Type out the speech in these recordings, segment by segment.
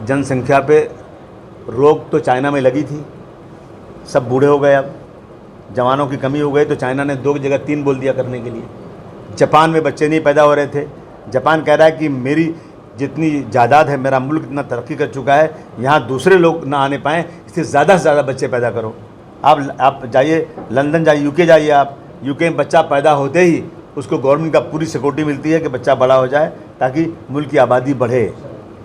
जनसंख्या पे रोक तो चाइना में लगी थी, सब बूढ़े हो गए, अब जवानों की कमी हो गई तो चाइना ने 2 की जगह 3 बोल दिया करने के लिए। जापान में बच्चे नहीं पैदा हो रहे थे, जापान कह रहा है कि मेरी जितनी जायदाद है, मेरा मुल्क इतना तरक्की कर चुका है, यहाँ दूसरे लोग ना आने पाएँ, इससे ज़्यादा से ज़्यादा बच्चे पैदा करो। आप जाइए लंदन जाइए, यूके जाइए, आप यूके में बच्चा पैदा होते ही उसको गवर्नमेंट का पूरी सिक्योरिटी मिलती है कि बच्चा बड़ा हो जाए ताकि मुल्क की आबादी बढ़े।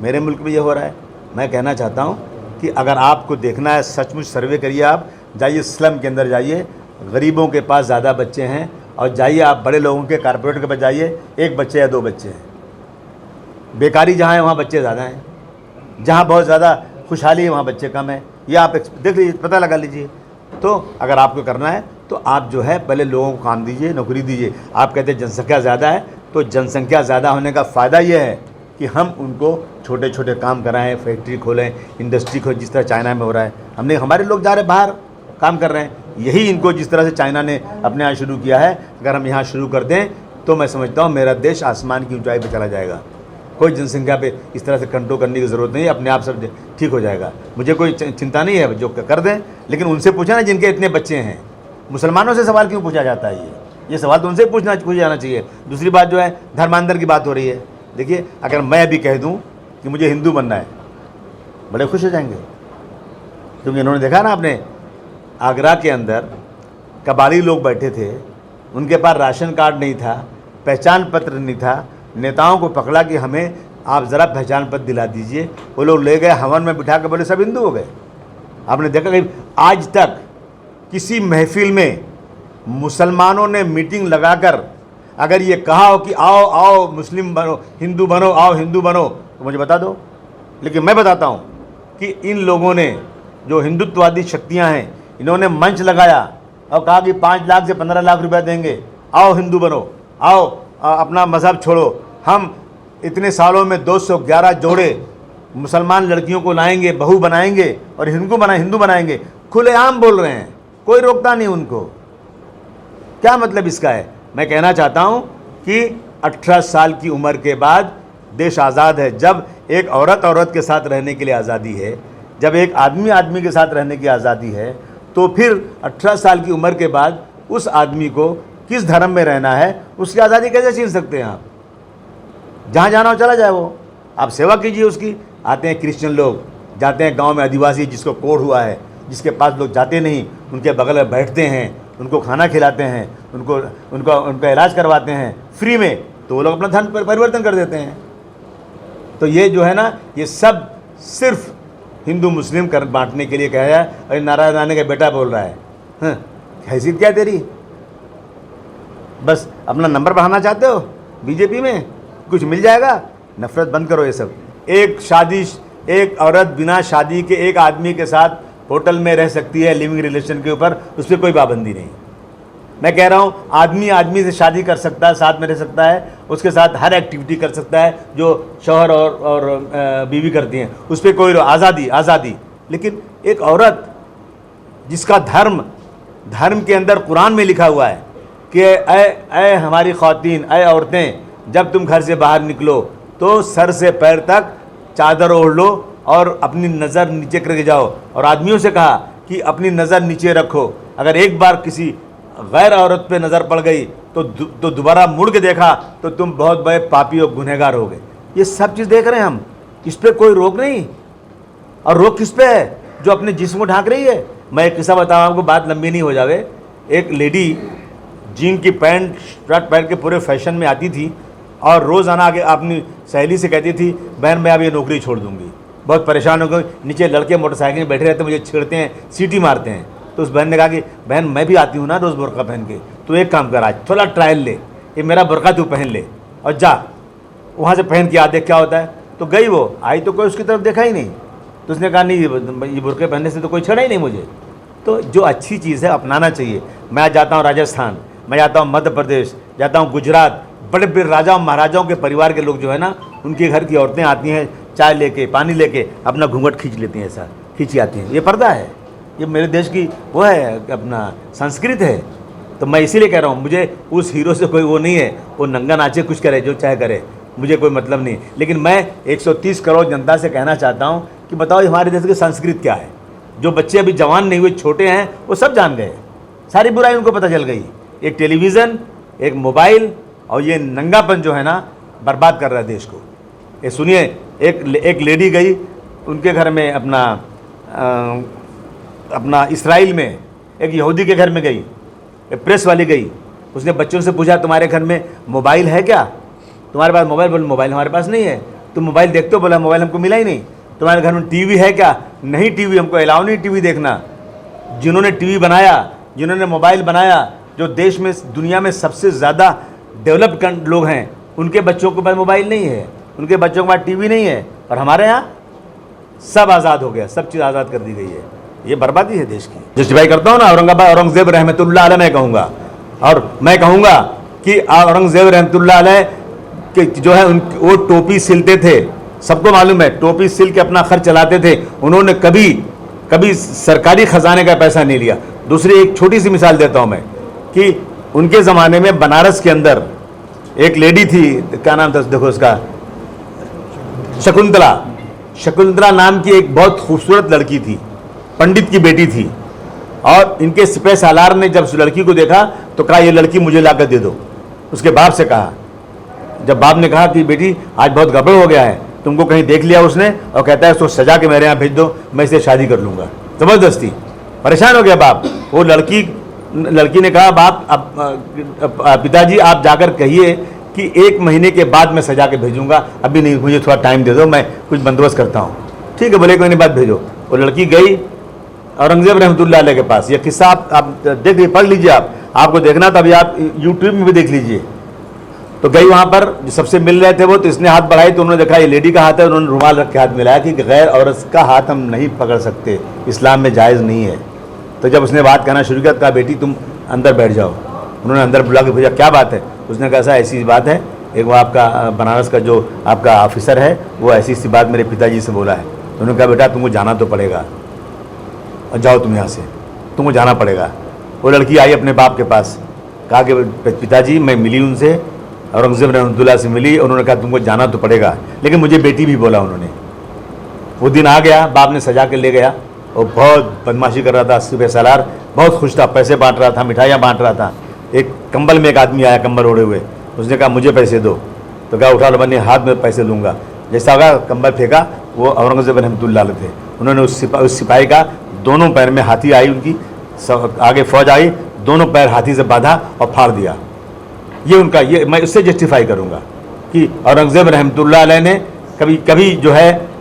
मेरे मुल्क में ये हो रहा है। मैं कहना चाहता हूँ कि अगर आपको देखना है, सचमुच सर्वे करिए, आप जाइए स्लम के अंदर जाइए, गरीबों के पास ज़्यादा बच्चे हैं, और जाइए आप बड़े लोगों के कारपोरेट के पास जाइए, 1 बच्चे या 2 बच्चे हैं। बेकारी जहाँ है वहाँ बच्चे ज़्यादा हैं, जहाँ बहुत ज़्यादा खुशहाली है वहाँ बच्चे कम हैं। ये आप देख लीजिए, पता लगा लीजिए। तो अगर आपको करना है तो आप जो है पहले लोगों को काम दीजिए, नौकरी दीजिए। आप कहते हैं जनसंख्या ज़्यादा है, तो जनसंख्या ज़्यादा होने का फ़ायदा ये है कि हम उनको छोटे छोटे काम कराएं, फैक्ट्री खोलें, इंडस्ट्री खोलें, जिस तरह चाइना में हो रहा है। हमारे लोग जा रहे बाहर काम कर रहे हैं, यही इनको जिस तरह से चाइना ने अपने यहाँ शुरू किया है, अगर हम यहाँ शुरू कर दें तो मैं समझता हूँ मेरा देश आसमान की ऊंचाई पर चला जाएगा। कोई जनसंख्या पे इस तरह से कंट्रोल करने की ज़रूरत नहीं है, अपने आप सब ठीक हो जाएगा। मुझे कोई चिंता नहीं है, जो कर दें, लेकिन उनसे पूछा ना जिनके इतने बच्चे हैं। मुसलमानों से सवाल क्यों पूछा जाता है? ये सवाल तो उनसे पूछा जाना चाहिए। दूसरी बात जो है, धर्मांतर की बात हो रही है। देखिए, अगर मैं अभी कह दूं कि मुझे हिंदू बनना है, बड़े खुश हो जाएंगे, क्योंकि इन्होंने देखा ना, आपने आगरा के अंदर कबाड़ी लोग बैठे थे, उनके पास राशन कार्ड नहीं था, पहचान पत्र नहीं था, नेताओं को पकड़ा कि हमें आप ज़रा पहचान पत्र दिला दीजिए। वो लोग ले गए, हवन में बिठा के बोले सब हिंदू हो गए। आपने देखा कि आज तक किसी महफिल में मुसलमानों ने मीटिंग लगाकर अगर ये कहा हो कि आओ आओ मुस्लिम बनो, हिंदू बनो, आओ हिंदू बनो, तो मुझे बता दो। लेकिन मैं बताता हूँ कि इन लोगों ने, जो हिंदुत्ववादी शक्तियाँ हैं, इन्होंने मंच लगाया और कहा कि 5 लाख से 15 लाख रुपए देंगे, आओ हिंदू बनो, आओ अपना मज़हब छोड़ो। हम इतने सालों में 211 जोड़े मुसलमान लड़कियों को लाएंगे, बहू बनाएंगे और हिंदू बनाएंगे। खुलेआम बोल रहे हैं, कोई रोकता नहीं उनको। क्या मतलब इसका है? मैं कहना चाहता हूं कि 18 साल की उम्र के बाद देश आज़ाद है। जब एक औरत के साथ रहने के लिए आज़ादी है, जब एक आदमी के साथ रहने की आज़ादी है, तो फिर 18 साल की उम्र के बाद उस आदमी को किस धर्म में रहना है, उसकी आज़ादी कैसे छीन सकते हैं आप? जहाँ जाना हो चला जाए वो, आप सेवा कीजिए उसकी। आते हैं क्रिश्चियन लोग, जाते हैं गांव में आदिवासी जिसको कोढ़ हुआ है, जिसके पास लोग जाते नहीं, उनके बगल में बैठते हैं, उनको खाना खिलाते हैं, उनका इलाज करवाते हैं फ्री में, तो वो लोग अपना धर्म परिवर्तन कर देते हैं। तो ये जो है ना, ये सब सिर्फ हिंदू मुस्लिम कर बांटने के लिए कहा है। अरे नारायण राणे का बेटा बोल रहा है, हैसियत क्या तेरी? बस अपना नंबर बढ़ाना चाहते हो बीजेपी में, कुछ मिल जाएगा। नफरत बंद करो ये सब। एक औरत बिना शादी के एक आदमी के साथ होटल में रह सकती है, लिविंग रिलेशन के ऊपर, उस पर कोई पाबंदी नहीं। मैं कह रहा हूँ आदमी से शादी कर सकता है, साथ में रह सकता है, उसके साथ हर एक्टिविटी कर सकता है जो शौहर और बीवी करती हैं, उस पर कोई आज़ादी। लेकिन एक औरत जिसका धर्म के अंदर कुरान में लिखा हुआ है कि ऐ हमारी ख़वातीन, ऐ औरतें, जब तुम घर से बाहर निकलो तो सर से पैर तक चादर ओढ़ लो और अपनी नज़र नीचे करके जाओ। और आदमियों से कहा कि अपनी नज़र नीचे रखो, अगर एक बार किसी गैर औरत पे नज़र पड़ गई तो दोबारा मुड़ के देखा तो तुम बहुत बड़े पापी और गुनहगार हो गए। ये सब चीज़ देख रहे हैं हम, इस पर कोई रोक नहीं। और रोक किस पे है? जो अपने जिस्म को ढांक रही है। मैं एक किस्सा बताऊँ आपको, बात लंबी नहीं हो जावे। एक लेडी जीन की पैंट शर्ट पहन के पूरे फैशन में आती थी और रोज़ाना आगे अपनी सहेली से कहती थी, बहन मैं अब ये नौकरी छोड़ दूंगी, बहुत परेशान हो गई। नीचे लड़के मोटरसाइकिल में बैठे रहते, मुझे छेड़ते हैं, सीटी मारते हैं। तो उस बहन ने कहा कि बहन मैं भी आती हूँ ना रोज़ बुर्का पहन के, तो एक काम कर, आज थोड़ा ट्रायल ले, ये मेरा बुर्का तू पहन ले और जा वहाँ से पहन के आ, देख क्या होता है। तो गई, वो आई तो कोई उसकी तरफ देखा ही नहीं। तो उसने कहा नहीं, ये बुर्के पहनने से तो कोई छेड़ा ही नहीं मुझे। तो जो अच्छी चीज़ है अपनाना चाहिए। मैं जाता हूँ राजस्थान, मैं जाता हूँ मध्य प्रदेश, जाता हूँ गुजरात, बड़े बड़े राजाओं महाराजाओं के परिवार के लोग जो है ना, उनके घर की औरतें आती हैं चाय लेके, पानी लेके, अपना घूंघट खींच लेती हैं, ऐसा खींची आती हैं। ये पर्दा है, ये मेरे देश की वो है, अपना संस्कृत है। तो मैं इसीलिए कह रहा हूँ, मुझे उस हीरो से कोई वो नहीं है, वो नंगा नाचे कुछ करे जो चाहे करे, मुझे कोई मतलब नहीं। लेकिन मैं 130 करोड़ जनता से कहना चाहता हूँ कि बताओ हमारे देश की संस्कृति क्या है। जो बच्चे अभी जवान नहीं हुए, छोटे हैं, वो सब जान गए, सारी बुराई उनको पता चल गई। एक टेलीविज़न, एक मोबाइल और ये नंगापन जो है ना, बर्बाद कर रहा है देश को। ये सुनिए, एक लेडी गई उनके घर में, अपना इस्राइल में एक यहूदी के घर में गई, एक प्रेस वाली गई, उसने बच्चों से पूछा तुम्हारे घर में मोबाइल है क्या, तुम्हारे पास मोबाइल? बोले मोबाइल हमारे पास नहीं है। तुम मोबाइल देखते हो? बोला मोबाइल हमको मिला ही नहीं। तुम्हारे घर में टीवी है क्या? नहीं टीवी, हमको अलाउ नहीं टीवी देखना। जिन्होंने टीवी बनाया, जिन्होंने मोबाइल बनाया, जो देश में दुनिया में सबसे ज़्यादा डेवलप्ड लोग हैं, उनके बच्चों के पास मोबाइल नहीं है, उनके बच्चों के पास टीवी नहीं है। और हमारे यहाँ सब आज़ाद हो गया, सब चीज़ आज़ाद कर दी गई है। ये बर्बादी है देश की। जस्टिफाई करता हूँ ना, औरंगजेब रहमतुल्लाह अलैह मैं कहूँगा, और मैं कहूँगा कि औरंगजेब रहमतुल्लाह अलैह कि जो है वो टोपी सिलते थे, सबको मालूम है, टोपी सिल के अपना खर्च चलाते थे। उन्होंने कभी सरकारी खजाने का पैसा नहीं लिया। दूसरी एक छोटी सी मिसाल देता हूँ मैं कि उनके ज़माने में बनारस के अंदर एक लेडी थी, क्या नाम था देखो उसका, शकुंतला नाम की एक बहुत खूबसूरत लड़की थी, पंडित की बेटी थी। और इनके सिपह सालार ने जब उस लड़की को देखा तो कहा ये लड़की मुझे लाकर दे दो। उसके बाप से कहा, जब बाप ने कहा कि बेटी आज बहुत गड़बड़ हो गया है, तुमको कहीं देख लिया उसने और कहता है उसको सजा के मेरे यहाँ भेज दो, मैं इसे शादी कर लूँगा। ज़बरदस्ती, परेशान हो गया बाप। वो लड़की ने कहा बाप पिताजी आप जाकर कहिए कि 1 महीने के बाद मैं सजा के भेजूँगा, अभी नहीं, मुझे थोड़ा टाइम दे दो, मैं कुछ बंदोबस्त करता हूँ। ठीक है, बोले 1 महीने बाद भेजो। वो लड़की गई औरंगजेब रहमतुल्लाह अलैह के पास। यह किस्सा आप देख लीजिए, पढ़ लीजिए, आपको देखना तो अभी आप यूट्यूब में भी देख लीजिए। तो गई वहाँ पर, जो सबसे मिल रहे थे वो, तो इसने हाथ बढ़ाई तो उन्होंने देखा ये लेडी का हाथ है, उन्होंने रुमाल रख के हाथ मिलाया कि गैर औरत का हाथ हम नहीं पकड़ सकते, इस्लाम में जायज़ नहीं है। तो जब उसने बात कहना शुरू किया, कहा बेटी तुम अंदर बैठ जाओ। उन्होंने अंदर बुला के पूछा क्या बात है? उसने कहा ऐसा ऐसी बात है, एक वो आपका बनारस का जो आपका ऑफिसर है वो ऐसी सी बात मेरे पिताजी से बोला है। तो उन्होंने कहा बेटा तुमको जाना तो पड़ेगा, और जाओ तुम यहाँ से, तुमको जाना पड़ेगा। वो लड़की आई अपने बाप के पास, कहा कि पिताजी मैं मिली उनसे, औरंगजेब रहमतुल्लाह से मिली, उन्होंने कहा तुमको जाना तो पड़ेगा, लेकिन मुझे बेटी भी बोला उन्होंने। वो दिन आ गया, बाप ने सजा के ले गया। वो बहुत बदमाशी कर रहा था, सिपह सालार बहुत खुश था, पैसे बांट रहा था, मिठाइयाँ बांट रहा था। एक कंबल में एक आदमी आया, कंबल ओढ़े हुए, उसने कहा मुझे पैसे दो। तो कहा उठा लो, मैंने हाथ में पैसे लूँगा। जैसा होगा कंबल फेंका, वो औरंगजेब रहमतुल्लाह अलैह थे। उन्होंने उस सिपाही का दोनों पैर में हाथी आई, उनकी आगे फौज आई, दोनों पैर हाथी से बांधा और फाड़ दिया। ये उनका, ये मैं इससे जस्टिफाई करूँगा कि औरंगजेब रहमतुल्लाह अलैह ने कभी जो है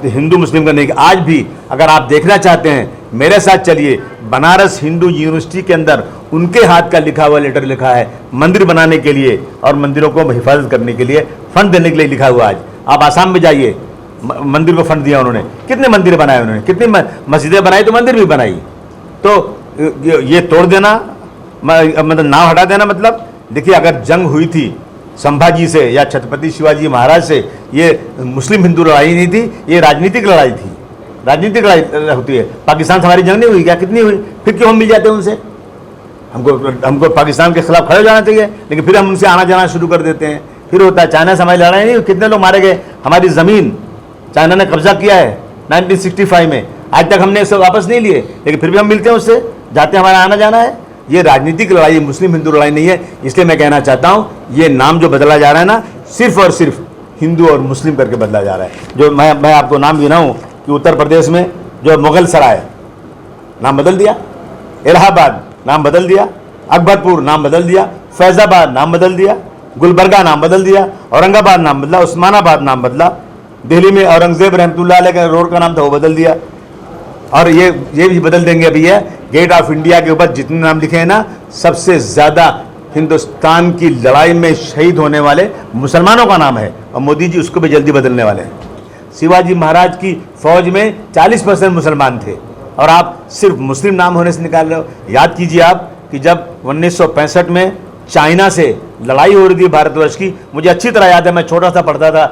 हिंदू मुस्लिम का नहीं। आज भी अगर आप देखना चाहते हैं मेरे साथ चलिए, बनारस हिंदू यूनिवर्सिटी के अंदर उनके हाथ का लिखा हुआ लेटर लिखा है, मंदिर बनाने के लिए और मंदिरों को हिफाजत करने के लिए फंड देने के लिए लिखा हुआ। आज आप आसाम में जाइए, मंदिर को फंड दिया उन्होंने, कितने मंदिर बनाए उन्होंने, कितनी मस्जिदें बनाई, तो मंदिर भी बनाई। तो ये तोड़ देना, मतलब नाम हटा देना, मतलब देखिए अगर जंग हुई थी संभाजी से या छत्रपति शिवाजी महाराज से, ये मुस्लिम हिंदू लड़ाई नहीं थी, ये राजनीतिक लड़ाई थी। राजनीतिक लड़ाई होती है। पाकिस्तान से हमारी जंग नहीं हुई क्या? कितनी हुई? फिर क्यों हम मिल जाते हैं उनसे? हमको पाकिस्तान के खिलाफ खड़े हो जाना चाहिए, लेकिन फिर हम उनसे आना जाना शुरू कर देते हैं। फिर होता है चाइना से हमारी लड़ाई नहीं हुई, कितने लोग मारे गए, हमारी ज़मीन चाइना ने कब्जा किया है 1965 में, आज तक हमने इसे वापस नहीं लिए, लेकिन फिर भी हम मिलते हैं उससे, जाते हैं, हमारा आना जाना है। ये राजनीतिक लड़ाई, मुस्लिम हिंदू लड़ाई नहीं है। इसलिए मैं कहना चाहता हूँ ये नाम जो बदला जा रहा है ना, सिर्फ और सिर्फ हिंदू और मुस्लिम करके बदला जा रहा है। जो मैं आपको नाम गिनाऊँ कि उत्तर प्रदेश में जो मुगल सराय नाम बदल दिया, इलाहाबाद नाम बदल दिया, अकबरपुर नाम बदल दिया, फैज़ाबाद नाम बदल दिया, गुलबर्गा नाम बदल दिया, औरंगाबाद नाम बदला, उस्मानाबाद नाम बदला, दिल्ली में औरंगजेब रहमतुल्लाह अलैह का रोड का नाम था वो बदल दिया। और ये भी बदल देंगे अभी। है गेट ऑफ इंडिया के ऊपर जितने नाम लिखे हैं ना, सबसे ज़्यादा हिंदुस्तान की लड़ाई में शहीद होने वाले मुसलमानों का नाम है, और मोदी जी उसको भी जल्दी बदलने वाले हैं। शिवाजी महाराज की फौज में 40% मुसलमान थे, और आप सिर्फ मुस्लिम नाम होने से निकाल रहे हो। याद कीजिए आप कि जब 1965 में चाइना से लड़ाई हो रही थी भारतवर्ष की, मुझे अच्छी तरह याद है, मैं छोटा सा पढ़ता था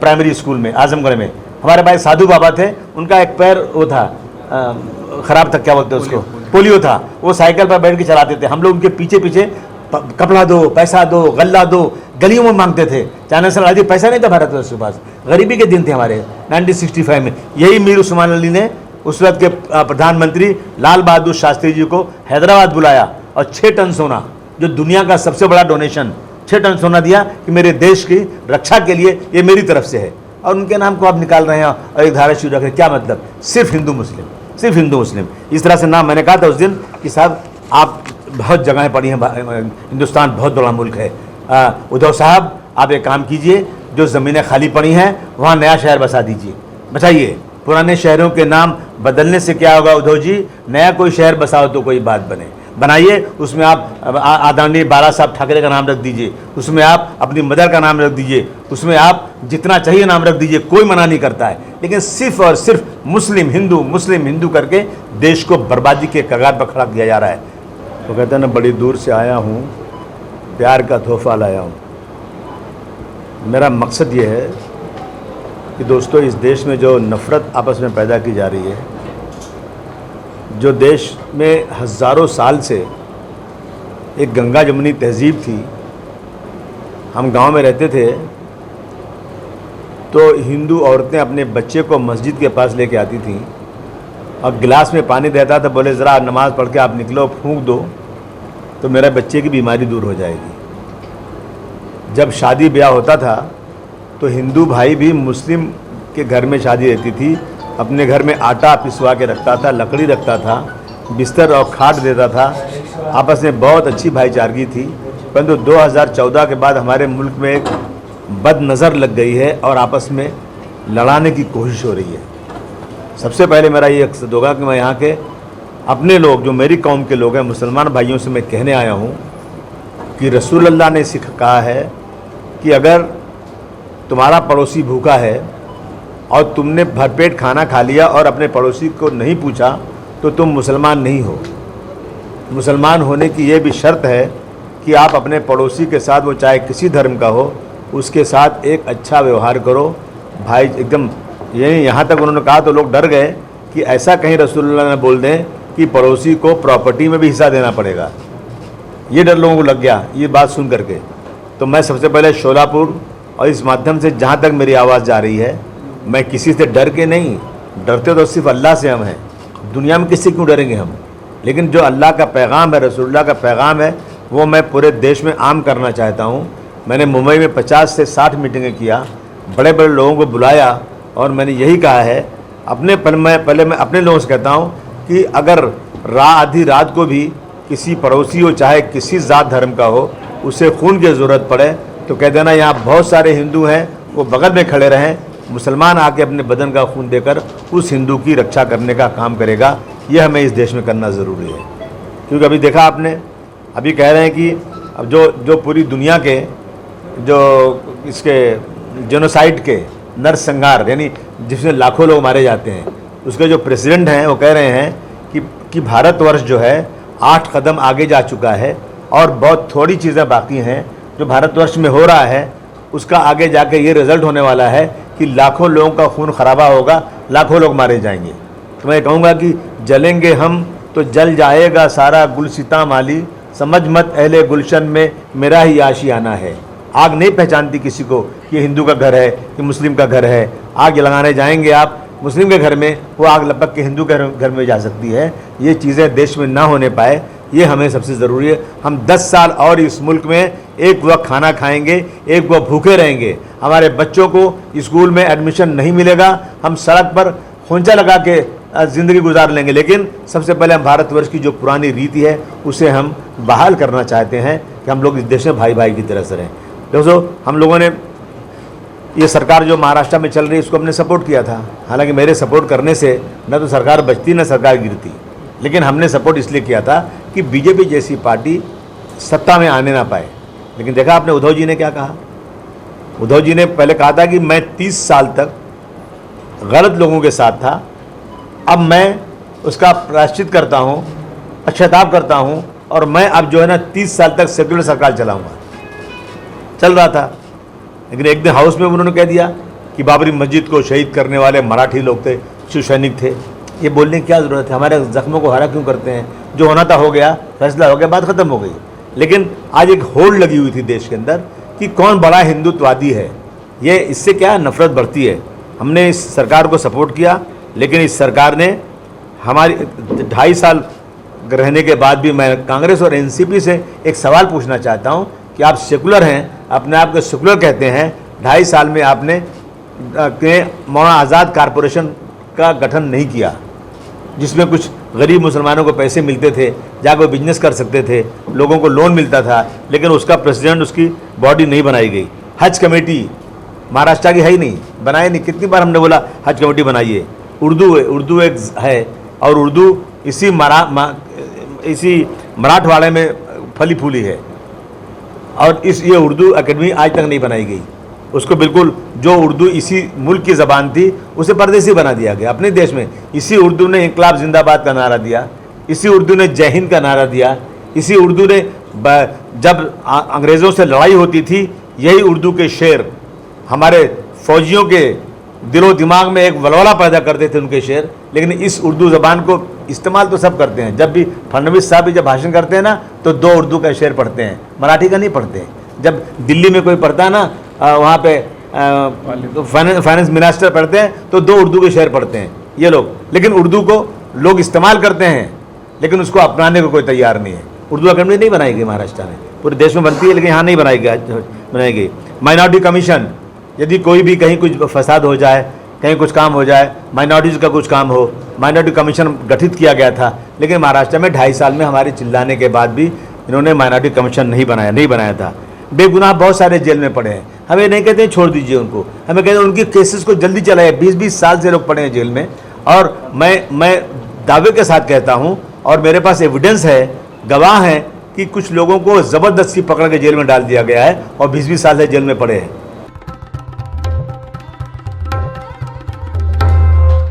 प्राइमरी स्कूल में आजमगढ़ में। हमारे पास साधु बाबा थे, उनका एक पैर वो था ख़राब था, क्या बोलते हैं उसको, पोलियो था। वो साइकिल पर बैठ के चलाते थे, हम लोग उनके पीछे पीछे कपड़ा दो, पैसा दो, गल्ला दो, गलियों में मांगते थे। चाइना से लड़ा दी, पैसा नहीं था भारतवर्ष के पास, गरीबी के दिन थे हमारे 1965 में। यही मीर उस्मान अली ने उस वक्त के प्रधानमंत्री लाल बहादुर शास्त्री जी को हैदराबाद बुलाया और 6 टन सोना, जो दुनिया का सबसे बड़ा डोनेशन, 6 टन सोना दिया कि मेरे देश की रक्षा के लिए ये मेरी तरफ से है। और उनके नाम को आप निकाल रहे हैं और एक धारा शुरू रख रहे हैं, क्या मतलब? सिर्फ हिंदू मुस्लिम, सिर्फ हिंदू मुस्लिम, इस तरह से नाम। मैंने कहा था उस दिन कि साहब आप बहुत जगहें पड़ी हैं, हिंदुस्तान बहुत बड़ा मुल्क है। उद्धव साहब आप एक काम कीजिए, जो ज़मीनें खाली पड़ी हैं वहाँ नया शहर बसा दीजिए, बचाइए। पुराने शहरों के नाम बदलने से क्या होगा उद्धव जी? नया कोई शहर बसाओ तो कोई बात बनाइए, उसमें आप आदरणीय बाला साहब ठाकरे का नाम रख दीजिए, उसमें आप अपनी मदर का नाम रख दीजिए, उसमें आप जितना चाहिए नाम रख दीजिए, कोई मना नहीं करता है। लेकिन सिर्फ और सिर्फ मुस्लिम हिंदू करके देश को बर्बादी के कगार पर खड़ा किया जा रहा है। तो कहते हैं ना, बड़ी दूर से आया हूँ, प्यार का तोहफा लाया हूँ। मेरा मकसद ये है कि दोस्तों, इस देश में जो नफ़रत आपस में पैदा की जा रही है, जो देश में हज़ारों साल से एक गंगा जमुनी तहज़ीब थी, हम गांव में रहते थे तो हिंदू औरतें अपने बच्चे को मस्जिद के पास लेके आती थीं और गिलास में पानी देता था, बोले ज़रा नमाज़ पढ़ के आप निकलो, फूंक दो तो मेरे बच्चे की बीमारी दूर हो जाएगी। जब शादी ब्याह होता था तो हिंदू भाई भी मुस्लिम के घर में शादी रहती थी, अपने घर में आटा पिसवा के रखता था, लकड़ी रखता था, बिस्तर और खाट देता था, आपस में बहुत अच्छी भाईचारगी थी। परंतु 2014 के बाद हमारे मुल्क में एक बद नज़र लग गई है और आपस में लड़ाने की कोशिश हो रही है। सबसे पहले मेरा ये मकसद होगा कि मैं यहाँ के अपने लोग, जो मेरी कौम के लोग हैं, मुसलमान भाइयों से मैं कहने आया हूँ कि रसूल अल्लाह ने कहा है कि अगर तुम्हारा पड़ोसी भूखा है और तुमने भरपेट खाना खा लिया और अपने पड़ोसी को नहीं पूछा तो तुम मुसलमान नहीं हो। मुसलमान होने की ये भी शर्त है कि आप अपने पड़ोसी के साथ, वो चाहे किसी धर्म का हो, उसके साथ एक अच्छा व्यवहार करो। भाई एकदम यहाँ तक उन्होंने कहा तो लोग डर गए कि ऐसा कहीं रसूलुल्लाह ने बोल दें कि पड़ोसी को प्रॉपर्टी में भी हिस्सा देना पड़ेगा। ये डर लोगों को लग गया ये बात सुन करके। तो मैं सबसे पहले शोलापुर और इस माध्यम से जहाँ तक मेरी आवाज़ जा रही है, मैं किसी से डर के नहीं, डरते तो सिर्फ अल्लाह से हम हैं, दुनिया में किससे क्यों डरेंगे हम। लेकिन जो अल्लाह का पैगाम है, रसूलुल्लाह का पैगाम है, वो मैं पूरे देश में आम करना चाहता हूँ। मैंने मुंबई में 50 से 60 मीटिंगें किया, बड़े बड़े लोगों को बुलाया और मैंने यही कहा है, पहले मैं अपने लोगों से कहता हूँ कि अगर आधी रात को भी किसी पड़ोसी हो, चाहे किसी ज़ात धर्म का हो, उसे खून की ज़रूरत पड़े तो कह देना यहाँ बहुत सारे हिंदू हैं, वो बगल में खड़े रहें, मुसलमान आके अपने बदन का खून देकर उस हिंदू की रक्षा करने का काम करेगा। ये हमें इस देश में करना ज़रूरी है। क्योंकि अभी देखा आपने, अभी कह रहे हैं कि अब जो पूरी दुनिया के जो इसके जेनोसाइड के नरसंहार, यानी जिसमें लाखों लोग मारे जाते हैं, उसके जो प्रेसिडेंट हैं वो कह रहे हैं कि भारतवर्ष जो है 8 कदम आगे जा चुका है और बहुत थोड़ी चीज़ें बाकी हैं। जो भारतवर्ष में हो रहा है उसका आगे जाके ये रिज़ल्ट होने वाला है कि लाखों लोगों का खून खराबा होगा, लाखों लोग मारे जाएंगे। तो मैं कहूँगा कि जलेंगे हम तो जल जाएगा सारा गुलसिता माली, समझ मत अहले गुलशन में मेरा ही आशियाना है। आग नहीं पहचानती किसी को कि हिंदू का घर है कि मुस्लिम का घर है। आग लगाने जाएंगे आप मुस्लिम के घर में, वो आग लपक के हिंदू के घर में जा सकती है। ये चीज़ें देश में ना होने पाए, ये हमें सबसे ज़रूरी है। हम 10 साल और इस मुल्क में एक वक्त खाना खाएंगे, एक वक्त भूखे रहेंगे, हमारे बच्चों को स्कूल में एडमिशन नहीं मिलेगा, हम सड़क पर खोंचा लगा के ज़िंदगी गुजार लेंगे। लेकिन सबसे पहले हम भारतवर्ष की जो पुरानी रीति है उसे हम बहाल करना चाहते हैं कि हम लोग इस देश में भाई भाई की तरह से रहें। दोस्तों, हम लोगों ने ये सरकार जो महाराष्ट्र में चल रही है इसको हमने सपोर्ट किया था। हालांकि मेरे सपोर्ट करने से न तो सरकार बचती न सरकार गिरती, लेकिन हमने सपोर्ट इसलिए किया था कि बीजेपी जैसी पार्टी सत्ता में आने ना पाए। लेकिन देखा आपने उद्धव जी ने क्या कहा। उद्धव जी ने पहले कहा था कि मैं 30 साल तक गलत लोगों के साथ था, अब मैं उसका प्रायश्चित करता हूँ, पश्चाताप करता हूँ और मैं अब जो है ना 30 साल तक सेक्युलर सरकार चलाऊँगा। चल रहा था, लेकिन एक दिन हाउस में उन्होंने कह दिया कि बाबरी मस्जिद को शहीद करने वाले मराठी लोग थे, शिव सैनिक थे। ये बोलने की क्या ज़रूरत है? हमारे जख्मों को हरा क्यों करते हैं? जो होना था हो गया, फैसला हो गया, बात ख़त्म हो गई। लेकिन आज एक होड़ लगी हुई थी देश के अंदर कि कौन बड़ा हिंदुत्ववादी है। ये इससे क्या नफरत बढ़ती है। हमने इस सरकार को सपोर्ट किया, लेकिन इस सरकार ने हमारी 2.5 साल रहने के बाद भी मैं कांग्रेस और एनसीपी से एक सवाल पूछना चाहता हूं कि आप सेकुलर हैं, अपने आप को सेकुलर कहते हैं, 2.5 साल में आपने मौलाना आज़ाद कारपोरेशन का गठन नहीं किया, जिसमें कुछ गरीब मुसलमानों को पैसे मिलते थे, जाकर बिजनेस कर सकते थे, लोगों को लोन मिलता था, लेकिन उसका प्रेसिडेंट, उसकी बॉडी नहीं बनाई गई। हज कमेटी महाराष्ट्र की है ही नहीं, बनाए नहीं। कितनी बार हमने बोला हज कमेटी बनाइए। उर्दू एक है, और उर्दू इसी मराठवाड़े में फली फूली है, और ये उर्दू एकेडमी आज तक नहीं बनाई गई। उसको बिल्कुल, जो उर्दू इसी मुल्क की ज़बान थी उसे परदेसी बना दिया गया अपने देश में। इसी उर्दू ने इनकलाब जिंदाबाद का नारा दिया, इसी उर्दू ने जय हिंद का नारा दिया, इसी उर्दू ने जब अंग्रेज़ों से लड़ाई होती थी, यही उर्दू के शेर हमारे फौजियों के दिलो दिमाग में एक वलवला पैदा करते थे उनके शेर। लेकिन इस उर्दू ज़बान को इस्तेमाल तो सब करते हैं। जब भी फडणवीस साहब भी जब भाषण करते हैं ना, तो 2 उर्दू का शेर पढ़ते हैं, मराठी का नहीं पढ़ते हैं। जब दिल्ली में कोई पढ़ता है ना, वहाँ पे फाइनेंस मिनिस्टर पढ़ते हैं, तो 2 उर्दू के शेर पढ़ते हैं ये लोग। लेकिन उर्दू को लोग इस्तेमाल करते हैं, लेकिन उसको अपनाने को कोई तैयार नहीं है। उर्दू अकेडमी नहीं बनाई गई महाराष्ट्र में, पूरे देश में बनती है, लेकिन यहाँ नहीं बनाई गई। माइनॉरिटी कमीशन, यदि कोई भी कहीं कुछ फसाद हो जाए, कहीं कुछ काम हो जाए, माइनॉरिटीज़ का कुछ काम हो, माइनॉरिटी कमीशन गठित किया गया था, लेकिन महाराष्ट्र में 2.5 साल में हमारे चिल्लाने के बाद भी इन्होंने माइनॉरिटी कमीशन नहीं बनाया था। बेगुनाह बहुत सारे जेल में पड़े हैं। हमें नहीं कहते हैं छोड़ दीजिए उनको, हमें कहते हैं उनकी केसेस को जल्दी चलाए। 20-20 साल से लोग पड़े हैं जेल में, और मैं दावे के साथ कहता हूँ, और मेरे पास एविडेंस है, गवाह हैं, कि कुछ लोगों को ज़बरदस्ती पकड़ के जेल में डाल दिया गया है और 20-20 साल से जेल में पड़े हैं।